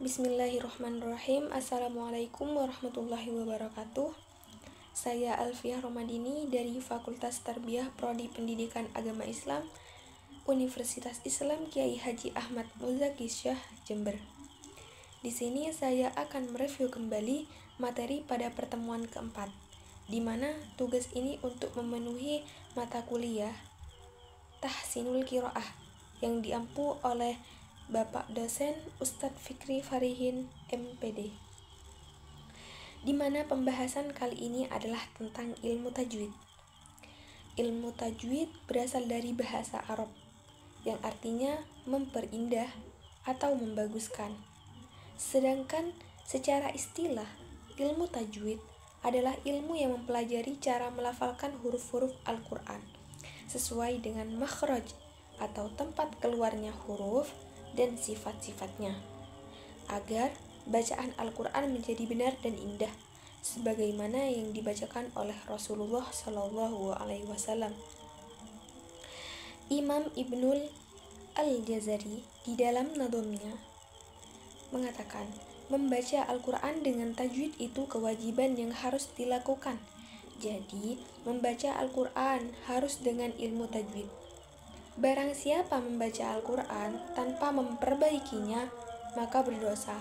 Bismillahirrahmanirrahim. Assalamualaikum warahmatullahi wabarakatuh. Saya Alfiah Romadini dari Fakultas Tarbiyah Prodi Pendidikan Agama Islam Universitas Islam Kiai Haji Ahmad Muzaki Syah, Jember. Di sini saya akan mereview kembali materi pada pertemuan keempat, di mana tugas ini untuk memenuhi mata kuliah Tahsinul Qiraah yang diampu oleh Bapak dosen Ustadz Fikri Farihin, MPD. Di mana pembahasan kali ini adalah tentang ilmu tajwid. Ilmu tajwid berasal dari bahasa Arab yang artinya memperindah atau membaguskan. Sedangkan secara istilah, ilmu tajwid adalah ilmu yang mempelajari cara melafalkan huruf-huruf Al-Quran sesuai dengan makhraj atau tempat keluarnya huruf dan sifat-sifatnya, agar bacaan Al-Quran menjadi benar dan indah, sebagaimana yang dibacakan oleh Rasulullah SAW. Imam Ibnul Al-Jazari di dalam nadhomnya mengatakan, membaca Al-Quran dengan tajwid itu kewajiban yang harus dilakukan. Jadi, membaca Al-Quran harus dengan ilmu tajwid. Barang siapa membaca Al-Quran tanpa memperbaikinya, maka berdosa.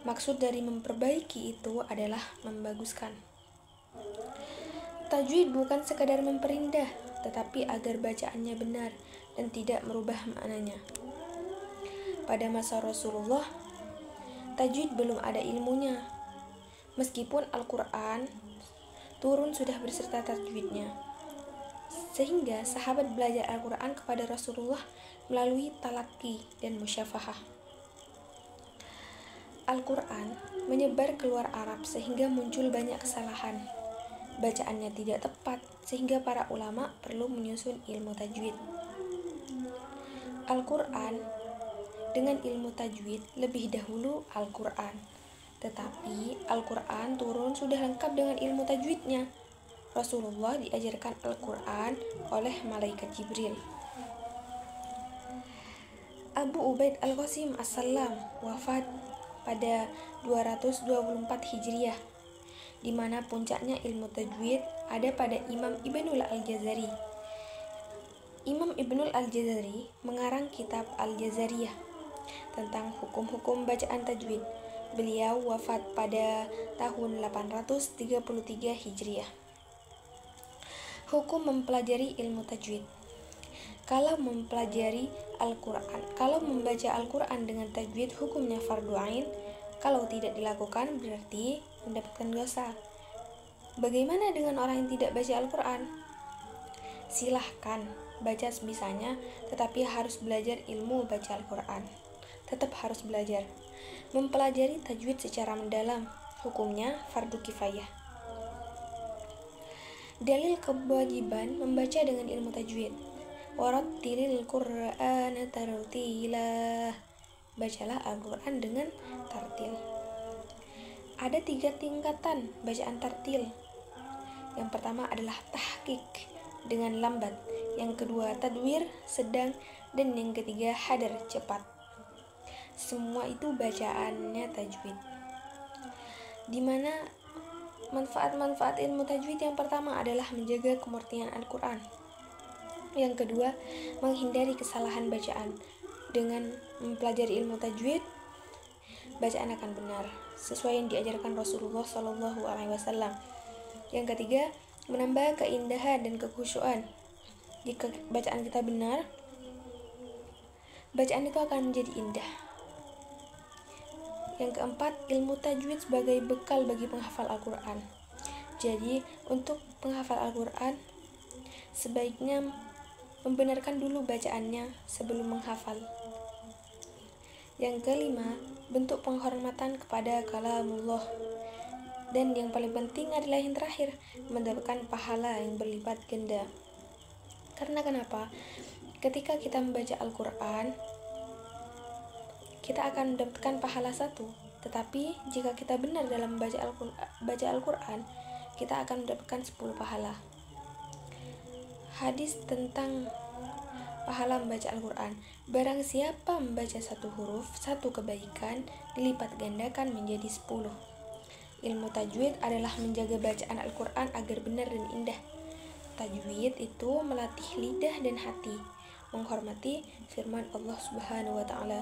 Maksud dari memperbaiki itu adalah membaguskan. Tajwid bukan sekadar memperindah, tetapi agar bacaannya benar dan tidak merubah maknanya. Pada masa Rasulullah, tajwid belum ada ilmunya. Meskipun Al-Quran turun sudah berserta tajwidnya, sehingga sahabat belajar Al-Quran kepada Rasulullah melalui talaqi dan musyafahah. Al-Quran menyebar keluar Arab sehingga muncul banyak kesalahan. Bacaannya tidak tepat sehingga para ulama perlu menyusun ilmu tajwid. Al-Quran dengan ilmu tajwid lebih dahulu Al-Quran, tetapi Al-Quran turun sudah lengkap dengan ilmu tajwidnya. Rasulullah diajarkan Al-Quran oleh malaikat Jibril. Abu Ubaid Al-Qasim As-Salam wafat pada 224 Hijriah, di mana puncaknya ilmu tajwid ada pada Imam Ibnul Al-Jazari. Imam Ibnul Al-Jazari mengarang kitab Al-Jazariyah tentang hukum-hukum bacaan tajwid. Beliau wafat pada tahun 833 Hijriah. Hukum mempelajari ilmu tajwid. Kalau mempelajari Al-Quran, kalau membaca Al-Quran dengan tajwid hukumnya fardu ain. Kalau tidak dilakukan berarti mendapatkan dosa. Bagaimana dengan orang yang tidak baca Al-Quran? Silahkan baca sebisanya, tetapi harus belajar ilmu baca Al-Quran. Tetap harus belajar. Mempelajari tajwid secara mendalam, hukumnya fardu kifayah. Dalil kewajiban membaca dengan ilmu tajwid. Warattilil Qur'ana tartila. Bacalah Al-Quran dengan tartil. Ada 3 tingkatan bacaan tartil. Yang pertama adalah tahqiq dengan lambat, yang kedua tadwir sedang, dan yang ketiga hadar cepat. Semua itu bacaannya tajwid. Di mana manfaat-manfaat ilmu tajwid yang pertama adalah menjaga kemurnian Al-Quran. Yang kedua, menghindari kesalahan bacaan. Dengan mempelajari ilmu tajwid, bacaan akan benar sesuai yang diajarkan Rasulullah SAW. Yang ketiga, menambah keindahan dan kekhusyuan. Jika bacaan kita benar, bacaan itu akan menjadi indah. Yang keempat, ilmu tajwid sebagai bekal bagi penghafal Al-Quran. Jadi, untuk penghafal Al-Quran, sebaiknya membenarkan dulu bacaannya sebelum menghafal. Yang kelima, bentuk penghormatan kepada kalamullah. Dan yang paling penting adalah yang terakhir, mendapatkan pahala yang berlipat ganda. Karena kenapa? Ketika kita membaca Al-Quran, kita akan mendapatkan pahala 1, tetapi jika kita benar dalam baca Al-Quran, kita akan mendapatkan 10 pahala. Hadis tentang pahala membaca Al-Quran. Barang siapa membaca satu huruf, satu kebaikan dilipat gandakan menjadi 10. Ilmu tajwid adalah menjaga bacaan Al-Quran agar benar dan indah. Tajwid itu melatih lidah dan hati, menghormati firman Allah Subhanahu wa Ta'ala.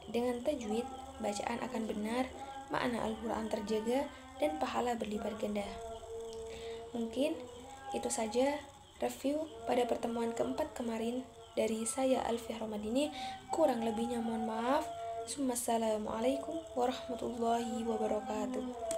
Dengan tajwid, bacaan akan benar, makna Al-Quran terjaga, dan pahala berlipat ganda. Mungkin itu saja review pada pertemuan keempat kemarin dari saya Alfiah Romadini. Kurang lebihnya mohon maaf. Assalamualaikum warahmatullahi wabarakatuh.